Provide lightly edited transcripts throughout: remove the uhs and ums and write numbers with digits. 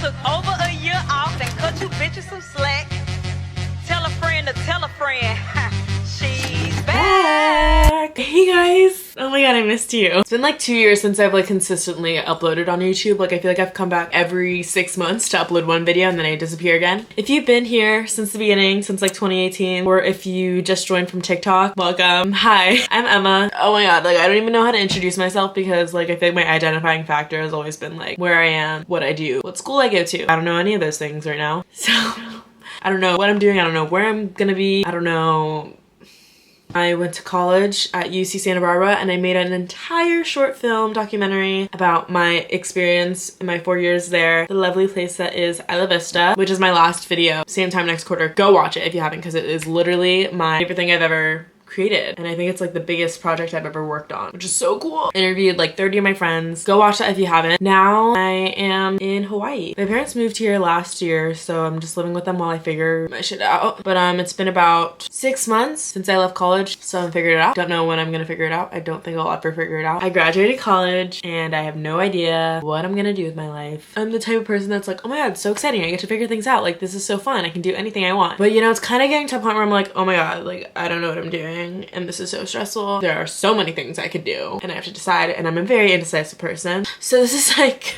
took over a year off and cut you bitches some slack. Tell a friend to tell a friend. She's back. Hey guys. Oh my god, I missed you. It's been like 2 years since I've like consistently uploaded on YouTube. Like I feel like I've come back every 6 months to upload one video and then I disappear again. If you've been here since the beginning, since like 2018, or if you just joined from TikTok, welcome. Hi, I'm Emma. Oh my god, like I don't even know how to introduce myself because like I feel like my identifying factor has always been like where I am, what I do, what school I go to. I don't know any of those things right now. So I don't know what I'm doing. I don't know where I'm gonna be. I don't know. I went to college at UC Santa Barbara and I made an entire short film documentary about my experience in my 4 years there. The lovely place that is Isla Vista, which is my last video. Same time next quarter. Go watch it if you haven't because it is literally my favorite thing I've ever created, and I think it's like the biggest project I've ever worked on, which is so cool. Interviewed like 30 of my friends. Go watch that if you haven't. Now I am in Hawaii. My parents moved here last year, so I'm just living with them while I figure my shit out. But it's been about 6 months since I left college, so I'm figured it out. Don't know when I'm gonna figure it out. I don't think I'll ever figure it out. I graduated college and I have no idea what I'm gonna do with my life. I'm the type of person that's like, oh my god, so exciting. I get to figure things out. Like this is so fun. I can do anything I want. But you know, it's kind of getting to a point where I'm like, oh my god, like I don't know what I'm doing. And this is so stressful. There are so many things I could do and I have to decide, and I'm a very indecisive person. So this is like,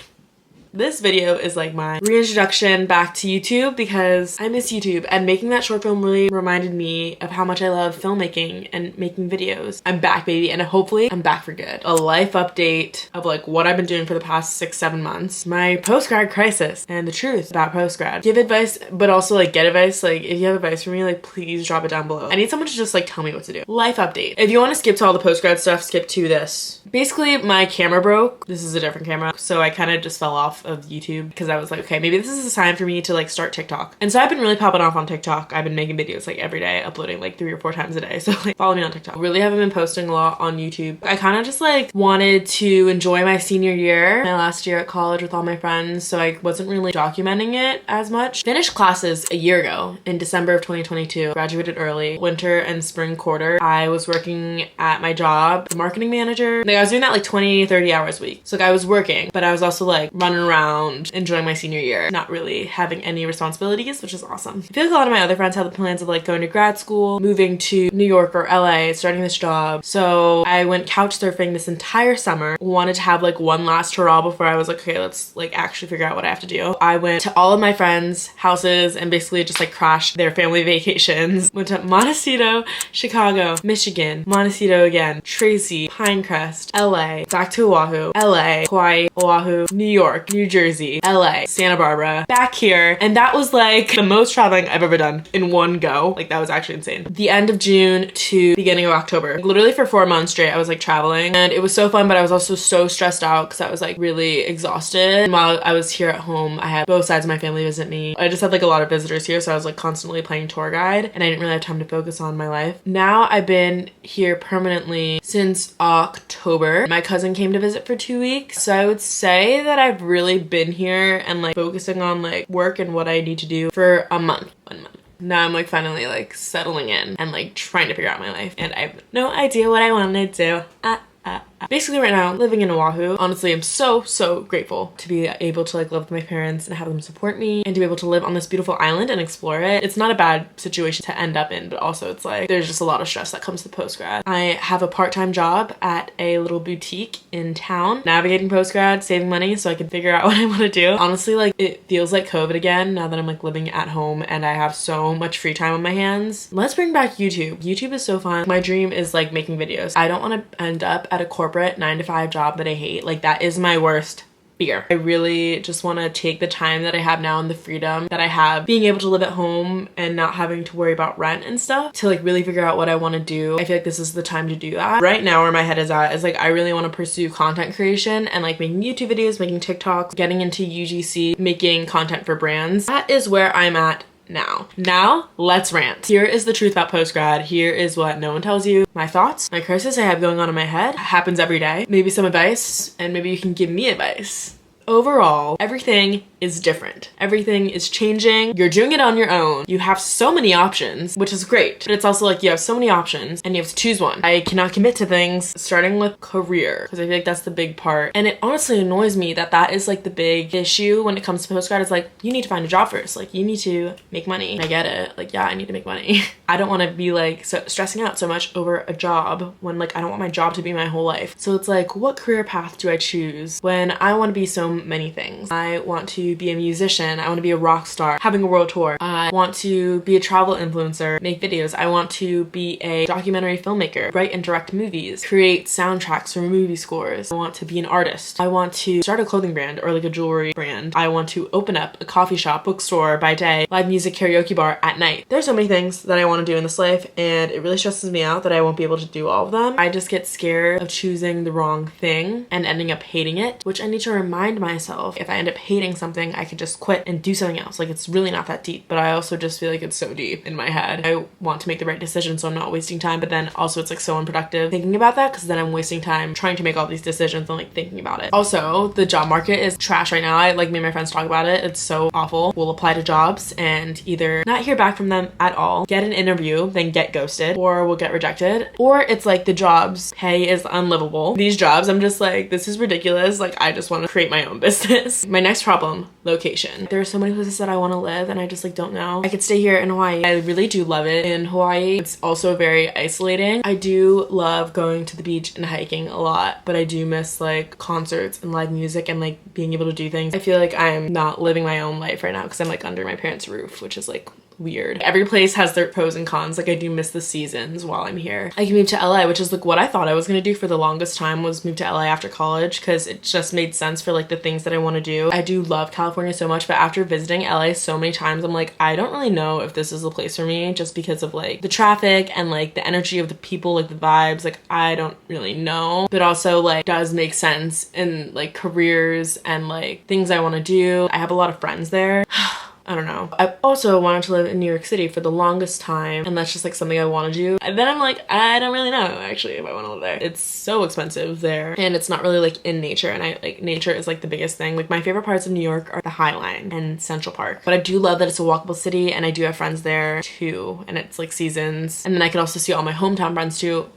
this video is like my reintroduction back to YouTube because I miss YouTube, and making that short film really reminded me of how much I love filmmaking and making videos. I'm back, baby, and hopefully I'm back for good. A life update of like what I've been doing for the past 6-7 months, my post-grad crisis, and the truth about post-grad. Give advice, but also like get advice. Like if you have advice for me, like please drop it down below. I need someone to just like tell me what to do. Life update. If you want to skip to all the post-grad stuff, skip to this. Basically, my camera broke. This is a different camera, so I kind of just fell off of YouTube because I was like, okay, maybe this is a sign for me to like start TikTok. And so I've been really popping off on TikTok. I've been making videos like every day, uploading like 3 or 4 times a day. So like follow me on TikTok. Really haven't been posting a lot on YouTube. I kind of just like wanted to enjoy my senior year, my last year at college with all my friends. So I wasn't really documenting it as much. Finished classes a year ago in December of 2022. Graduated early. Winter and spring quarter. I was working at my job, the marketing manager. Like I was doing that like 20-30 hours a week. So like I was working, but I was also like running around enjoying my senior year, not really having any responsibilities, which is awesome. I feel like a lot of my other friends have the plans of like going to grad school, moving to New York or LA, starting this job. So I went couch surfing this entire summer, wanted to have like one last hurrah before I was like, okay, let's like actually figure out what I have to do. I went to all of my friends' houses and basically just like crashed their family vacations. Went to Montecito, Chicago, Michigan, Montecito again, Tracy, Pinecrest, LA, back to Oahu, LA, Hawaii, Oahu, New York, New Jersey, LA, Santa Barbara, back here. And that was like the most traveling I've ever done in one go. Like that was actually insane. The end of June to beginning of October. Like, literally for 4 months straight, I was like traveling, and it was so fun, but I was also so stressed out because I was like really exhausted. And while I was here at home, I had both sides of my family visit me. I just had like a lot of visitors here, so I was like constantly playing tour guide and I didn't really have time to focus on my life. Now I've been here permanently since October. My cousin came to visit for 2 weeks. So I would say that I've really been here and like focusing on like work and what I need to do for a month. 1 month. Now I'm like finally like settling in and like trying to figure out my life, and I have no idea what I want to do. Basically right now, living in Oahu. Honestly, I'm so grateful to be able to like live with my parents and have them support me, and to be able to live on this beautiful island and explore it. It's not a bad situation to end up in, but also it's like there's just a lot of stress that comes to post-grad. I have a part-time job at a little boutique in town, navigating post-grad, saving money so I can figure out what I want to do. Honestly, like it feels like COVID again now that I'm like living at home and I have so much free time on my hands. Let's bring back YouTube. YouTube is so fun. My dream is like making videos. I don't want to end up at a corporate 9-to-5 job that I hate. Like that is my worst fear. I really just want to take the time that I have now and the freedom that I have being able to live at home and not having to worry about rent and stuff to like really figure out what I want to do. I feel like this is the time to do that. Right now where my head is at is like I really want to pursue content creation and like making YouTube videos, making TikToks, getting into UGC, making content for brands. That is where I'm at Now, let's rant. Here is the truth about post-grad. Here is what no one tells you. My thoughts, my crisis I have going on in my head. Happens every day. Maybe some advice, and maybe you can give me advice. Overall, everything is different. Everything is changing. You're doing it on your own. You have so many options, which is great. But it's also like you have so many options and you have to choose one. I cannot commit to things, starting with career, because I feel like that's the big part. And it honestly annoys me that that is like the big issue when it comes to postgrad. It's like, you need to find a job first. Like, you need to make money. I get it. Like, yeah, I need to make money. I don't want to be like stressing out so much over a job when like I don't want my job to be my whole life. So it's like, what career path do I choose when I want to be so many things? I want to be a musician. I want to be a rock star, having a world tour. I want to be a travel influencer, make videos. I want to be a documentary filmmaker, write and direct movies, create soundtracks for movie scores. I want to be an artist. I want to start a clothing brand or like a jewelry brand. I want to open up a coffee shop, bookstore by day, live music karaoke bar at night. There's so many things that I want to do in this life, and it really stresses me out that I won't be able to do all of them. I just get scared of choosing the wrong thing and ending up hating it, which I need to remind myself, if I end up hating something, I could just quit and do something else. Like, it's really not that deep, but I also just feel like it's so deep in my head. I want to make the right decision so I'm not wasting time, but then also it's like so unproductive thinking about that, because then I'm wasting time trying to make all these decisions and like thinking about it. Also, the job market is trash right now. Me and my friends talk about it. It's so awful. We'll apply to jobs and either not hear back from them at all, get an interview, then get ghosted, or we'll get rejected. Or it's like the jobs pay is unlivable. These jobs, I'm just like, this is ridiculous. Like, I just want to create my own business. My next problem, location. There are so many places that I want to live and I just like don't know. I could stay here in Hawaii. I really do love it in Hawaii. It's also very isolating. I do love going to the beach and hiking a lot, but I do miss like concerts and live music and like being able to do things. I feel like I'm not living my own life right now because I'm like under my parents' roof, which is like weird. Every place has their pros and cons. Like, I do miss the seasons while I'm here. I can move to LA, which is like what I thought I was gonna do for the longest time, was move to LA after college, because it just made sense for like the things that I want to do. I do love California so much, but after visiting LA so many times, I'm like, I don't really know if this is a place for me, just because of like the traffic and like the energy of the people, like the vibes. Like, I don't really know, but also like does make sense in like careers and like things I want to do. I have a lot of friends there. I don't know. I've also wanted to live in New York City for the longest time, and that's just like something I want to do. And then I'm like, I don't really know actually if I want to live there. It's so expensive there, and it's not really like in nature, and I like nature is like the biggest thing. Like, my favorite parts of New York are the High Line and Central Park, but I do love that it's a walkable city, and I do have friends there too, and it's like seasons. And then I can also see all my hometown friends too.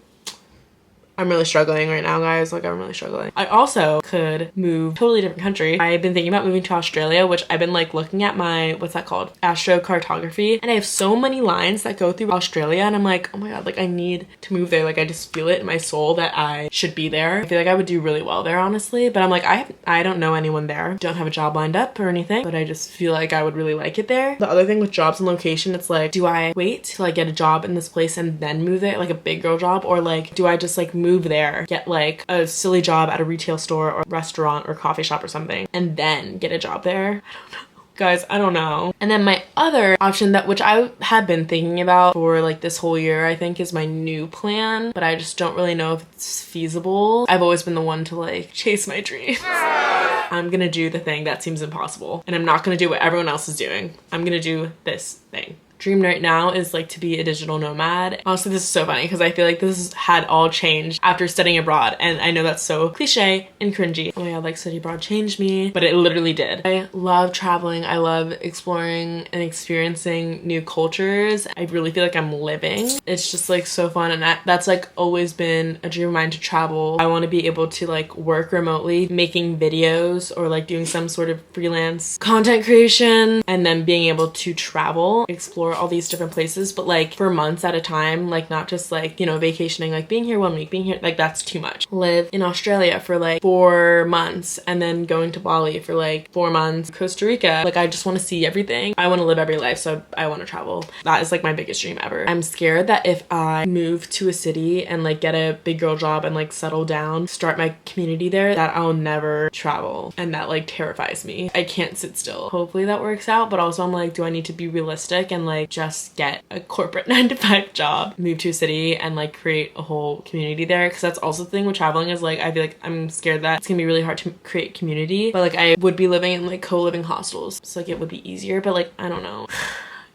I'm really struggling right now, guys. Like, I'm really struggling. I also could move totally different country. I've been thinking about moving to Australia, which I've been like looking at my, what's that called? Astrocartography. And I have so many lines that go through Australia, and I'm like, oh my God, like I need to move there. Like, I just feel it in my soul that I should be there. I feel like I would do really well there, honestly. But I'm like, I don't know anyone there. Don't have a job lined up or anything, but I just feel like I would really like it there. The other thing with jobs and location, it's like, do I wait till I get a job in this place and then move there, like a big girl job? Or like, do I just like move there, get like a silly job at a retail store or restaurant or coffee shop or something, and then get a job there? I don't know. Guys, I don't know. And then my other option, that which I have been thinking about for like this whole year, I think, is my new plan, but I just don't really know if it's feasible. I've always been the one to like chase my dreams. I'm gonna do the thing that seems impossible, and I'm not gonna do what everyone else is doing. I'm gonna do this thing. Dream right now is like to be a digital nomad. Honestly, this is so funny because I feel like this had all changed after studying abroad, and I know that's so cliche and cringy. Oh my God, like study abroad changed me, but it literally did. I love traveling. I love exploring and experiencing new cultures. I really feel like I'm living. It's just like so fun, and that's like always been a dream of mine, to travel. I want to be able to like work remotely, making videos or like doing some sort of freelance content creation, and then being able to travel, explore all these different places, but like for months at a time, like not just like, you know, vacationing, like being here 1 week, being here, like that's too much. Live in Australia for like 4 months and then going to Bali for like 4 months, Costa Rica. Like, I just want to see everything. I want to live every life, so I want to travel. That is like my biggest dream ever. I'm scared that if I move to a city and like get a big girl job and like settle down, start my community there, that I'll never travel, and that like terrifies me. I can't sit still. Hopefully that works out, but also I'm like, do I need to be realistic and like just get a corporate 9-to-5 job, move to a city, and like create a whole community there? Because that's also the thing with traveling, is like I feel like I'm scared that it's gonna be really hard to create community, but like I would be living in like co-living hostels, so like it would be easier, but like I don't know.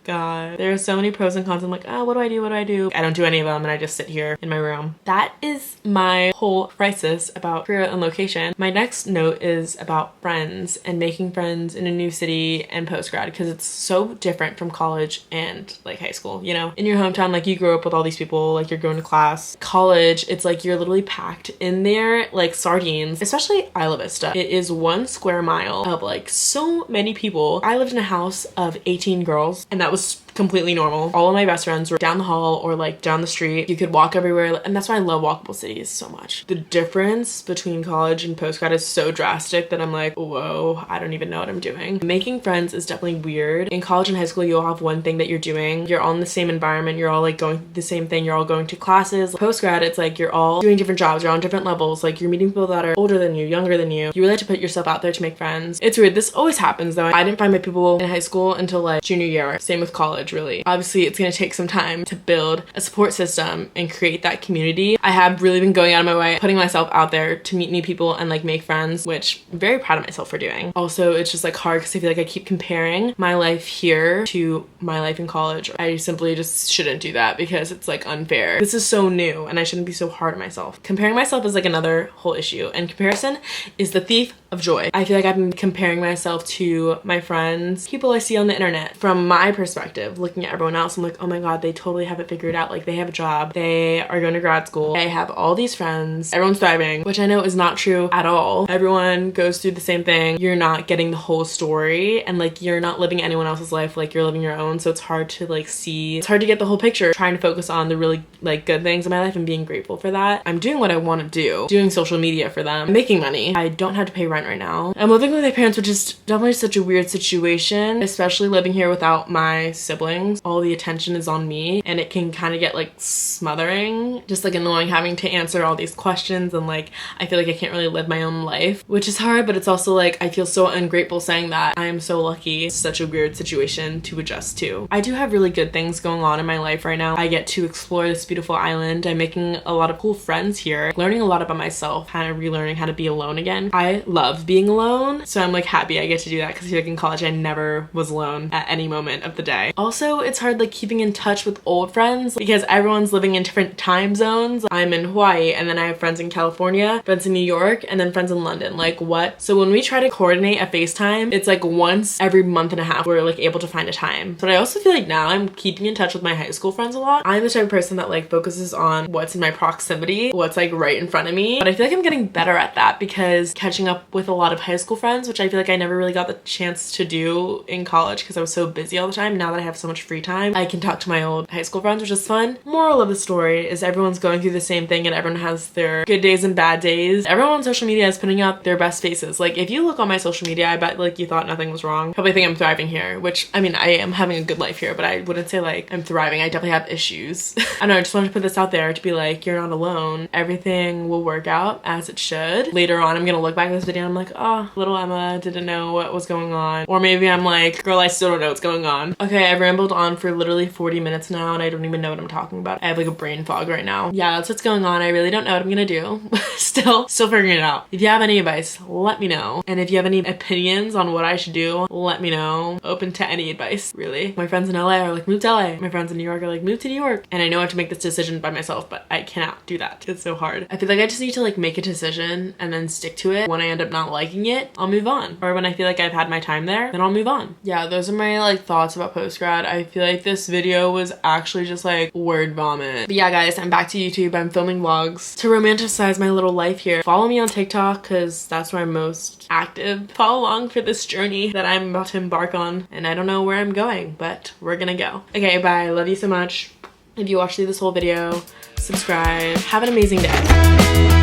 god. There are so many pros and cons. I'm like, oh, what do I do? What do I do? I don't do any of them and I just sit here in my room. That is my whole crisis about career and location. My next note is about friends and making friends in a new city and post-grad, because it's so different from college and like high school, you know? In your hometown, like you grow up with all these people, like you're going to class. College, it's like you're literally packed in there like sardines, especially Isla Vista. It is 1 square mile of like so many people. I lived in a house of 18 girls and that was completely normal. All of my best friends were down the hall or like down the street. You could walk everywhere, and that's why I love walkable cities so much. The difference between college and postgrad is so drastic that I'm like, whoa, I don't even know what I'm doing. Making friends is definitely weird. In college and high school, you all have one thing that you're doing. You're all in the same environment. You're all like going through the same thing. You're all going to classes. Postgrad, it's like you're all doing different jobs. You're on different levels. Like you're meeting people that are older than you, younger than you. You really have to put yourself out there to make friends. It's weird. This always happens though. I didn't find my people in high school until like junior year. Same with college, really. Obviously, it's gonna take some time to build a support system and create that community. I have really been going out of my way, putting myself out there to meet new people and like make friends, which I'm very proud of myself for doing. Also, it's just like hard because I feel like I keep comparing my life here to my life in college. I simply just shouldn't do that because it's like unfair. This is so new and I shouldn't be so hard on myself. Comparing myself is like another whole issue, and comparison is the thief of joy. I feel like I've been comparing myself to my friends, people I see on the internet. From my perspective, looking at everyone else, I'm like, oh my god, they totally have it figured out. Like they have a job, they are going to grad school, they have all these friends, everyone's thriving, which I know is not true at all. Everyone goes through the same thing. You're not getting the whole story, and like you're not living anyone else's life, like you're living your own. So it's hard to like see, it's hard to get the whole picture. Trying to focus on the really like good things in my life and being grateful for that. I'm doing what I want to do, doing social media for them, making money. I don't have to pay rent right now. I'm living with my parents, which is definitely such a weird situation, especially living here without my siblings. All the attention is on me and it can kind of get like smothering, just like annoying having to answer all these questions, and like I feel like I can't really live my own life, which is hard, but it's also like I feel so ungrateful saying that. I am so lucky. It's such a weird situation to adjust to. I do have really good things going on in my life right now. I get to explore this beautiful island. I'm making a lot of cool friends here, learning a lot about myself, kind of relearning how to be alone again. I love being alone, so I'm like happy I get to do that, because I feel like in college I never was alone at any moment of the day. Also, it's hard like keeping in touch with old friends because everyone's living in different time zones. I'm in Hawaii and then I have friends in California, friends in New York, and then friends in London. Like what? So when we try to coordinate a FaceTime, it's like once every month and a half we're like able to find a time. But I also feel like now I'm keeping in touch with my high school friends a lot. I'm the type of person that like focuses on what's in my proximity, what's like right in front of me. But I feel like I'm getting better at that because catching up with a lot of high school friends, which I feel like I never really got the chance to do in college because I was so busy all the time. Now that I have so much free time, I can talk to my old high school friends, which is fun. Moral of the story is everyone's going through the same thing and everyone has their good days and bad days. Everyone on social media is putting out their best faces. Like if you look on my social media, I bet like you thought nothing was wrong. Probably think I'm thriving here, which I mean, I am having a good life here, but I wouldn't say like I'm thriving. I definitely have issues. I don't know, I just wanted to put this out there to be like, you're not alone. Everything will work out as it should. Later on, I'm gonna look back at this video and I'm like, oh, little Emma didn't know what was going on. Or maybe I'm like, girl, I still don't know what's going on. Okay, I've rambled on for literally 40 minutes now and I don't even know what I'm talking about. I have like a brain fog right now. Yeah, that's what's going on. I really don't know what I'm gonna do. Still figuring it out. If you have any advice, let me know. And if you have any opinions on what I should do, let me know. Open to any advice, really. My friends in LA are like, move to LA. My friends in New York are like, move to New York. And I know I have to make this decision by myself, but I cannot do that. It's so hard. I feel like I just need to like make a decision and then stick to it. When I end up not liking it, I'll move on. Or when I feel like I've had my time there, then I'll move on. Yeah, those are my like thoughts about post-grad. I feel like this video was actually just like word vomit. But yeah, guys, I'm back to YouTube. I'm filming vlogs to romanticize my little life here. Follow me on TikTok because that's where I'm most active. Follow along for this journey that I'm about to embark on. And I don't know where I'm going, but we're gonna go. Okay, bye. Love you so much. If you watched through this whole video, subscribe. Have an amazing day.